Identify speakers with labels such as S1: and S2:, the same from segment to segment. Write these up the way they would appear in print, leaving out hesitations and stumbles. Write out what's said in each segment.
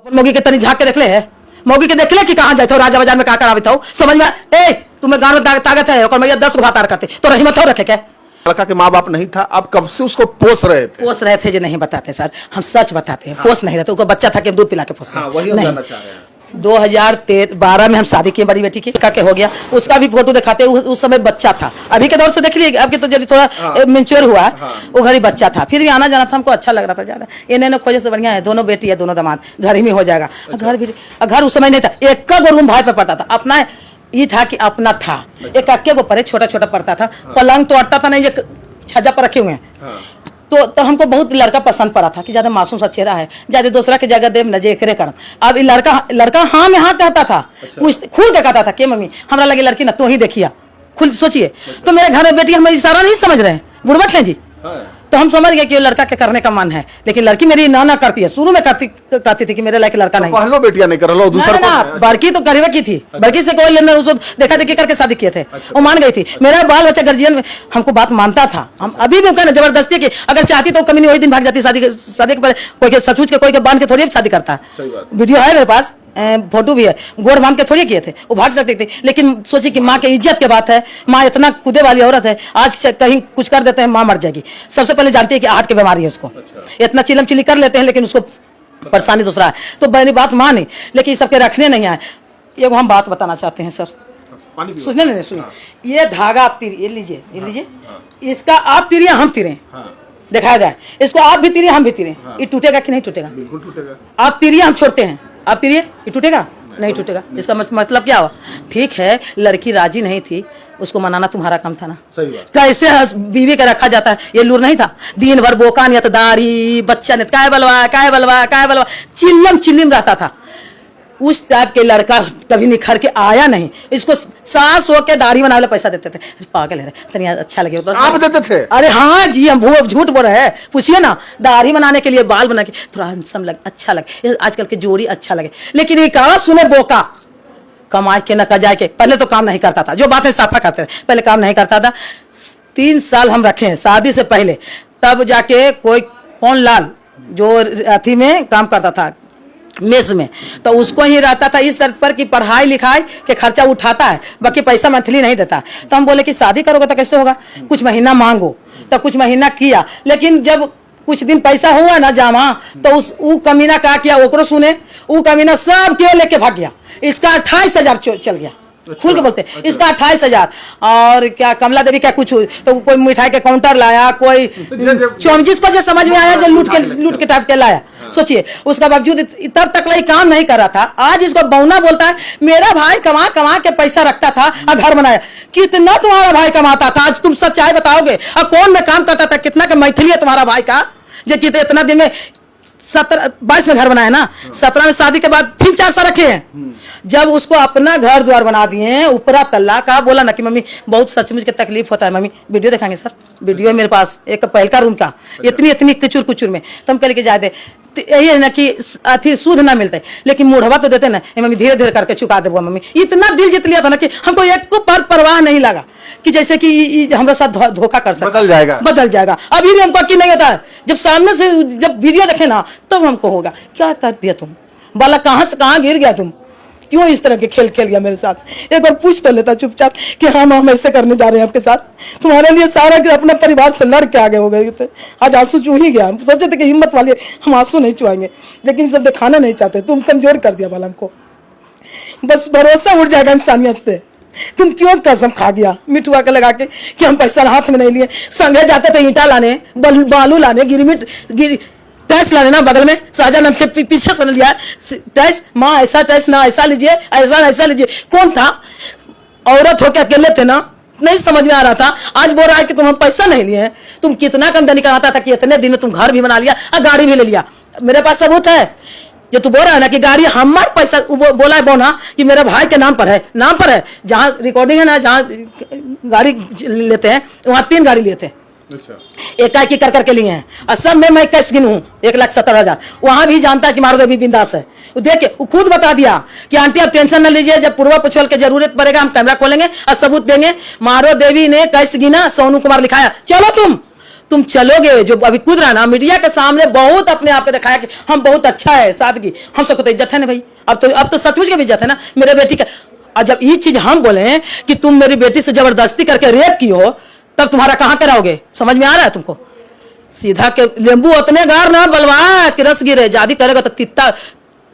S1: मोगी के तनी झाँक के देख ले है, मोगी के देख ले कि कहाँ जाते हो, राजा बाजार में कहाँ कराते हो, समझ में ए तुम्हें गाँव में ताकत है और मैया 10 को भातार करते तो हिम्मत हो रखे क्या।
S2: लड़का के माँ बाप नहीं था, अब कब से उसको पोस रहे थे
S1: जो नहीं बताते सर, हम सच बताते हैं। पोस नहीं रहते, उसको बच्चा था कि दूध पिला के पोस नहीं। 2012 में हम शादी किए बड़ी बेटी की, के हो गया, उसका भी फोटो दिखाते उस समय बच्चा था। अभी के दौर से देख लीजिए, अभी तो जब थोड़ा मेच्योर हुआ, वो घर ही बच्चा था, फिर भी आना जाना था, हमको अच्छा लग रहा था ज्यादा। इन्हें खोजे से बढ़िया है, दोनों बेटी है, दोनों दामाद, घर ही में हो जाएगा। घर उस समय नहीं था, एक का रूम भाई पे पड़ता था, अपना ये था कि अपना था, एक अक्के को परे छोटा छोटा पड़ता था, पलंग तो अटता था नहीं, ये छज्जा पर रखे हुए हैं। तो हमको बहुत लड़का पसंद पड़ा था कि ज्यादा मासूम सा चेहरा है, ज्यादा दूसरा की जगह देव न जे करे करम। अब लड़का हाँ में हाँ कहता था, खुद कहता था कि मम्मी हमरा लगे लड़की ना तो ही देखिया, खुद सोचिए। तो मेरे घर में बेटी हमारी इशारा नहीं समझ रहे हैं, बुढ़बक हैं जी। तो हम समझ गए कि लड़का के करने का मन है, लेकिन लड़की मेरी ना करती है, शुरू में कहती थी कि मेरे लायक लड़का नहीं।
S2: पहलो बेटियां नहीं कर लो, दूसरा
S1: ना बड़की तो गरीब की थी, बड़की से कोई लेना, उसको देखा देखी करके शादी किए थे, वो मान गई थी। मेरा बाल बच्चा गर्जियन में हमको बात मानता था, हम अभी भी कहना जबरदस्ती की अगर चाहती तो कमी नहीं, वही दिन भाग जाती शादी के पर, कोई सचमुच के कोई के बांध के थोड़ी शादी करता है। वीडियो है मेरे पास, फोटो भी है, गोड़ बांध के थोड़ी किए थे, वो भाग सकते थे। लेकिन सोची कि माँ की इज्जत की बात है, माँ इतना कूदे वाली औरत है, आज कहीं कुछ कर देते हैं माँ मर जाएगी। सबसे पहले जानती है कि हार्ट की बीमारी है उसको, इतना चिलम चिली कर लेते हैं, लेकिन उसको परेशानी दूसरा है। तो मेरी बात माने, लेकिन सबके रखने नहीं आए। ये हम बात बताना चाहते हैं सर, सुनने नहीं सुनिए। ये धागा आप ये लीजिए, इसका आप तीरिए हम तीरे, दिखाया जाए, इसको आप भी तीरिए हम भी तीरे, ये टूटेगा कि नहीं टूटेगा?
S2: बिल्कुल टूटेगा।
S1: आप तीरिए हम छोड़ते हैं, आप तीरिए, ये टूटेगा नहीं टूटेगा। इसका मतलब क्या हुआ? ठीक है, लड़की राजी नहीं थी, उसको मनाना तुम्हारा काम था ना।
S2: सही बात।
S1: कैसे बीवी का रखा जाता है, ये लूर नहीं था। दिन भर बोका नियत, दाढ़ी, बच्चा नियत, काय बलवा चिल्लम चिल्लिम रहता था। उस टाइप के लड़का कभी निखर के आया नहीं। इसको सास हो के दाढ़ी बनाने वाले पैसा देते थे, पागल है, तनी अच्छा लगे तो
S2: आप देते थे?
S1: अरे हाँ जी, हम झूठ बोल रहे हैं, पूछिए ना। दाढ़ी बनाने के लिए, बाल बना के थोड़ा हैंडसम लगे, अच्छा लगे, आजकल के जोड़ी अच्छा लगे। लेकिन ये कहा सुने बोका, कमाए के न कजाए के, पहले तो काम नहीं करता था, जो बातें साफा करते थे, पहले काम नहीं करता था। 3 साल हम रखे हैं शादी से पहले, तब जाके कोई कौन लाल जो अथी में काम करता था मेस में, तो उसको ही रहता था इस शर्त पर कि पढ़ाई लिखाई के खर्चा उठाता है, बाकी पैसा मंथली नहीं देता। तो हम बोले कि शादी करोगे तो कैसे होगा, कुछ महीना मांगो। तो कुछ महीना किया, लेकिन जब कुछ दिन पैसा हुआ ना जामा, तो वो कमीना क्या किया, ओकरो सुने, वो कमीना सब के लेके भाग गया। इसका 28,000 चल गया, खुल के बोलते, इसका 28,000। और क्या कमला देवी क्या कुछ, तो कोई मिठाई के काउंटर लाया, कोई जिसको जो समझ में आया, जो लूट के टाइप के लाया। सोचिए, उसका बावजूद तब तक काम नहीं कर रहा था। आज इसको बौना बोलता है, मेरा भाई कमा कमा के पैसा रखता था और घर बनाया। कितना तुम्हारा भाई कमाता था, आज तुम सच्चाई बताओगे? और कौन में काम करता था, कितना का मैथिली है तुम्हारा भाई का, जो इतना दिन में 22 में घर बनाया ना, 17 में शादी के बाद फिर 4 साल रखे हैं। जब उसको अपना घर द्वार बना दिए हैं, ऊपरा तल्ला का, बोला ना कि मम्मी बहुत सचमुच के तकलीफ होता है। मम्मी वीडियो दिखाएंगे सर, वीडियो है मेरे पास, एक पहल का रूम का, इतनी कुचुर में, तो हम कह के जाए दे। यही है ना कि अथी सूद ना मिलते, लेकिन मुढ़वा तो देते ना, मम्मी धीरे धीरे करके चुका देबो। मम्मी इतना दिल जीत लिया था ना कि हमको एक को परवाह नहीं लगा कि जैसे कि हमारे साथ धोखा कर सकता, बदल जाएगा। अभी भी हमको यकीन नहीं होता है, जब सामने से जब वीडियो देखे ना तब हमको होगा क्या कर दिया तुम, बाला कहाँ से कहाँ गिर गया तुम, क्यों इस तरह के खेल खेल गया मेरे साथ। एक बार पूछ तो लेता चुपचाप कि हाँ हम ऐसे करने जा रहे हैं आपके साथ, तुम्हारे लिए सारा के अपने परिवार से लड़ के आगे हो गए थे। आज आंसू चू ही गया, हम सोचे थे कि हिम्मत वाले हम आंसू नहीं चुआएंगे, लेकिन सब दिखाना नहीं चाहते। तुम कमजोर कर दिया वाला हमको, बस भरोसा उठ जाएगा इंसानियत से। तुम क्यों कसम खा गया मिठुआ के लगा के कि हम पैसा हाथ में नहीं लिए, संगे जाते थे ईंटा लाने, बालू लाने, टैक्स लाने ना, बगल में शाहजहां के पीछे से लिया टैक्स, माँ ऐसा टैक्स ना ऐसा लीजिए, ऐसा लीजिए। कौन था, औरत होकर अकेले थे ना, नहीं समझ में आ रहा था। आज बोल रहा है कि तुम हम पैसा नहीं लिए हैं। तुम कितना कमदनी कमाता था कि इतने दिन में तुम घर भी बना लिया और गाड़ी भी ले लिया। मेरे पास सबूत है, ये तू बोल रहा है ना कि गाड़ी हमारे पैसा, बोला है बोना कि मेरे भाई के नाम पर है, जहाँ रिकॉर्डिंग है ना, जहाँ गाड़ी लेते हैं वहाँ 3 गाड़ी लेते हैं।
S2: अच्छा।
S1: एक कर करके लिए हैं, और सब में मैं कैश गिनूं 1,70,000। वहां भी जानता है कि मारो देवी बिंदास है, देख के वो खुद बता दिया कि आंटी आप टेंशन न लीजिए, जब पूर्वा पुछल के जरूरत पड़ेगा हम कैमरा खोलेंगे और सबूत देंगे। मारो देवी ने कैश गिना, सोनू कुमार लिखाया, चलो तुम तुम चलोगे, जो अभी कूद रहा ना मीडिया के सामने बहुत अपने आप को दिखाया कि हम बहुत अच्छा है सादगी, हम सबको तो इज्जत है ना भाई। अब तो सचमुच की भी इज्जत है ना मेरे बेटी का। और जब ये चीज हम बोले कि तुम मेरी बेटी से जबरदस्ती करके रेप की हो, तब तुम्हारा कहाँ कराओगे? समझ में आ रहा है तुमको? सीधा के नींबू उतने गार ना बलवा कि रस गिरे, जादी करेगा तो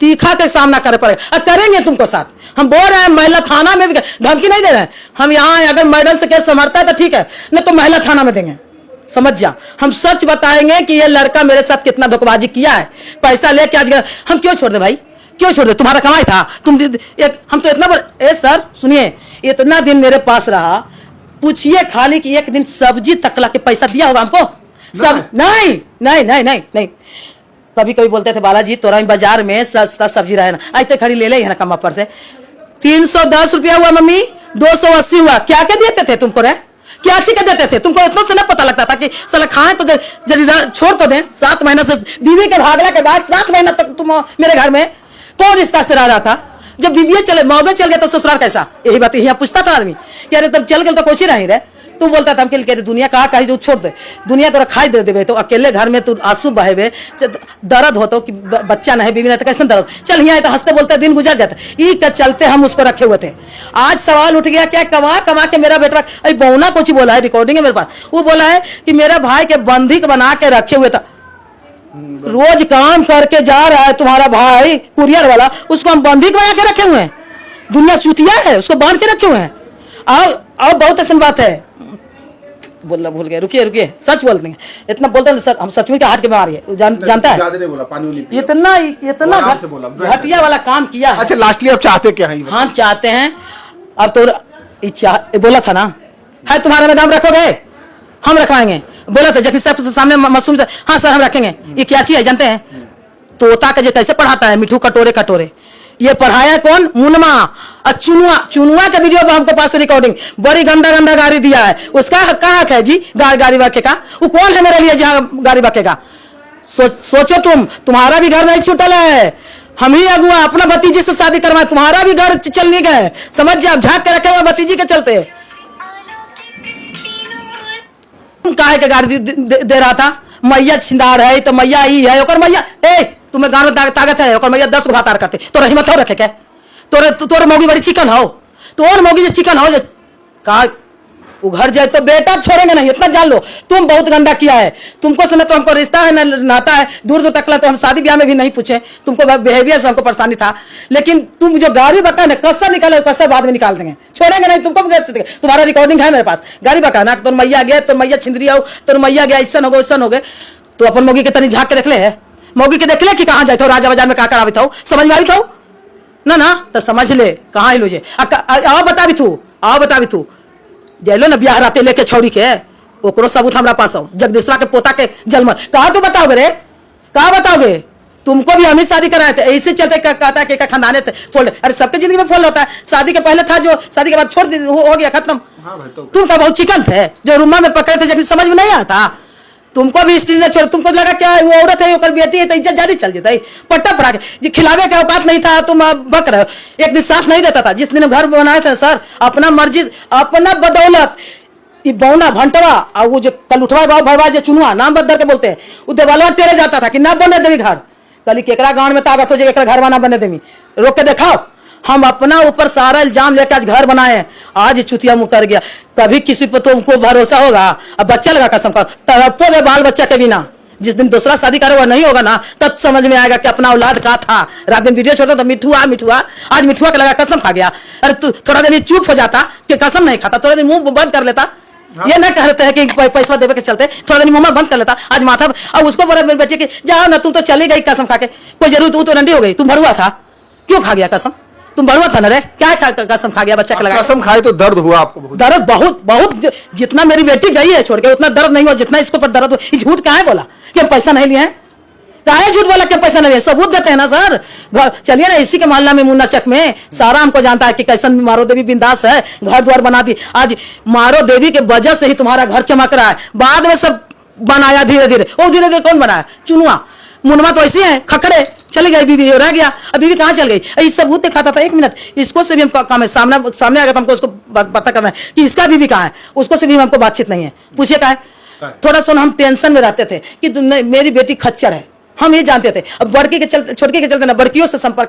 S1: तीखा के सामना करे पड़ेगा। और करेंगे तुमको साथ। हम बोल रहे हैं महिला थाना में भी धमकी नहीं दे रहे हैं हम। यहाँ अगर मैडम से केस संभरता है तो ठीक है, नहीं तो महिला थाना में देंगे। समझ जा, हम सच बताएंगे कि ये लड़का मेरे साथ कितना धोखेबाजी किया है, पैसा लेके आज हम क्यों छोड़ दे भाई, क्यों छोड़ दे? तुम्हारा कमाई था, तुम हम तो इतना सर सुनिए, इतना दिन मेरे पास रहा, पूछिए खाली कि एक दिन सब्जी तकला के पैसा दिया होगा हमको? सब नहीं नहीं नहीं नहीं नहीं। कभी कभी बोलते थे बालाजी तोरा बाजार में सस्ता सब्जी रहे ना, आज तक खड़ी ले ले है ना कमा पर से। 310 रुपया हुआ मम्मी, 280 हुआ, क्या क्या देते थे तुमको रे? क्या अच्छी के देते थे तुमको? इतना से ना पता लगता था कि साला खाएं तो जरी छोड़ तो दें। 7 महीना से बीवी के भागला के बाद 7 महीना तक तुम मेरे घर में कौन रिश्ता से रह रहा था? जब बीवी चले मौगे चल गया तो ससुराल कैसा? यही बात यहाँ पूछता था आदमी कि अरे तब चल गए तो कुछ ही नहीं रहे। तू बोलता था हम कहते दुनिया कहा कही जो छोड़ दे, दुनिया तोरा खाई दे देवे तो अकेले घर में तू आंसू बहेवे, दर्द हो तो कि बच्चा नहीं बीवी नहीं तो कैसे दर्द? चल यहाँ तो हंसते बोलते दिन गुजर जाता। ई के चलते हम उसको रखे हुए थे। आज सवाल उठ गया क्या कमा कमा के मेरा बेटा, अरे बौना कुछ बोला है, रिकॉर्डिंग है मेरे पास, वो बोला है कि मेरा भाई के बंधी बना के रखे हुए था। रोज काम करके जा रहा है तुम्हारा भाई कुरियर वाला, उसको हम बंधी बना के रखे हुए हैं। दुनिया चूतिया है, उसको बांध के रखे हुए हैं। आओ बहुत ऐसी बात है, बोलना भूल गए, रुकिए रुकिए, सच बोलते हैं, इतना बोलते हैं सर, हम सच में क्या हार्ट के बीमारी है, जानता है?
S2: बोला, पानी
S1: इतना घटिया वाला काम किया है।
S2: अच्छा लास्टली आप चाहते क्या है?
S1: हम चाहते हैं अब तो बोला था ना है तुम्हारे में दाम रखोगे, हम रखवाएंगे। बोला था जखी साहब सामने मासूम से, हाँ सर हम रखेंगे। ये क्या चीज है जानते हैं? तोता के जो कैसे पढ़ाता है मिठू कटोरे कटोरे, ये पढ़ाया कौन? मुनमा और चुनुआ के वीडियो में हमको पास रिकॉर्डिंग, बड़ी गंदा गंदा गाड़ी दिया है, उसका क्या हक है जी गाड़ी बके का? वो कौन है मेरे लिए जहाँ गाड़ी बकेगा? सोचो तुम्हारा भी घर नहीं छूटल है, हम ही अगुआ अपना भतीजी से शादी करवाए, तुम्हारा भी घर चल नहीं गए। समझ जाओ, झाँक के रखे हुए भतीजी के चलते। काहे के गाड़ी दे रहा था? मैया छिंदार है तो मैया ही है, और मैया तुम्हें गाँव में ताकत है, और मैया 10 को भातार करते तो हिम्मत हो रखे क्या? तोरे मौगी बड़ी चिकन हो, तो और मौगी जो चिकन हो कहा उघर जाए तो बेटा छोड़ेंगे नहीं, इतना जान लो। तुम बहुत गंदा किया है, तुमको से तो हमको रिश्ता है ना नाता है, दूर दूर तकला तो हम शादी ब्याह में भी नहीं पूछे, तुमको बिहेवियर से हमको परेशानी था। लेकिन तुम जो गाड़ी बका ना कस्सा निकाले कस्सा बाद में निकाल देंगे, छोड़ेंगे नहीं तुमको। तुम्हारा रिकॉर्डिंग है मेरे पास, गाड़ी बका ना तो मैया गया, तो मैया छिंदरी हो, तो मैया गया, ऐसा हो गए ऐसा हो गए। तो अपन मौगी के तनी झाँक के देख ले है, मौगी के देख ले कि कहाँ जाते हो, राजा बाजार में कहाँ करावी था, समझ में आई था ना तो समझ ले कहाँ लुझे। आओ बता भी तू जैलो ना ब्याह राते लेके छौड़ी के, ओकरो सबूत हमरा पास हो। जगदीशवा के पोता के जलमन कहाँ तू बताओगे रे, कहाँ बताओगे? तुमको भी हम ही शादी कराए थे, ऐसे चलते कहता कि खानदाने से फोल्ड। अरे सबके जिंदगी में फोल्ड होता है, शादी के पहले था जो शादी के बाद छोड़ हो गया खत्म। तुम का बहुत चिकन थे जो रूमा में पकड़े थे, जब समझ में नहीं आता। तुमको भी स्त्री ने छोड़, तुमको लगा क्या वो औरत है, वो बेटी है तो इज्जत ज्यादा चल जाता है। पट्टा पड़ा के खिलावे का औकात नहीं था, तुम बक रहे हो। एक दिन साथ नहीं देता था, जिस दिन घर बनाए थे सर, अपना मर्जी अपना बदौलत बौना भंटवा और वो जो कल उठवा गाँव भरवा जो चुनुआ नाम बदल के बोलते हैं, वो देवालवा टेरे जाता था कि ना बने देवी घर। कल केकरा गाँव में ताकत हो जाए घर बना बने देवी, रोक के दिखाओ। हम अपना ऊपर सारा इल्जाम लेकर आज घर बनाए, आज चुतिया मुँह कर गया। कभी किसी पर तुमको भरोसा होगा? अब बच्चा लगा कसम का तड़पोगे बाल बच्चा के बिना। जिस दिन दूसरा शादी करेगा नहीं होगा ना, तब समझ में आएगा कि अपना औलाद का था। रात दिन वीडियो छोड़ता तो मिठुआ आज मिठुआ के लगा कसम खा गया। अरे तू थोड़ा देर चुप हो जाता कि कसम नहीं खाता, थोड़ा दिन मुंह बंद कर लेता। ये ना कहते हैं कि पैसा देवे के चलते थोड़ा दिन मुंह बंद कर लेता। आज माथा अब उसको बोला मेरे बच्चे कि जाओ ना, तू तो चली गई कसम खा के, कोई जरूर तू तो रंडी हो गई। तुम भरुआ था, क्यों खा गया कसम? तुम बड़ुआ था ना रे, क्या कसम खा गया बच्चा के लगा?
S2: कसम खाए तो दर्द हुआ आपको?
S1: दर्द बहुत जितना मेरी बेटी गई है छोड़ के उतना दर्द नहीं हुआ जितना इसको पर दर्द हुआ। झूठ कहाँ है बोला कि हम पैसा नहीं लिए हैं? कहाँ झूठ बोला कि पैसा नहीं लिए? सबूत देते हैं ना सर। चलिए ना, इसी के मोहल्ला में मुन्ना चक में सारा हमको जानता है कि कैसन मारो देवी बिंदास है, घर द्वार बना दी। आज मारो देवी के वजह से ही तुम्हारा घर चमक रहा है, बाद में सब बनाया धीरे धीरे। कौन बनाया? चुनुआ मुनमा तो ऐसे है, खखड़े चली गई बीवी, रह गया। अब बीवी कहाँ चल गई? ये सबूत दिखाता था। 1 मिनट, इसको से भी हमको काम है, सामने अगर हमको उसको पता करना है कि इसका बीवी कहाँ है, उसको से भी हमको बातचीत नहीं है। पूछिए कहाँ है? थोड़ा सा हम टेंशन में रहते थे कि मेरी बेटी खच्चर है, हम ये जानते थे। अब बड़की के चलते, छोटकी के चलते ना बड़कियों से संपर्क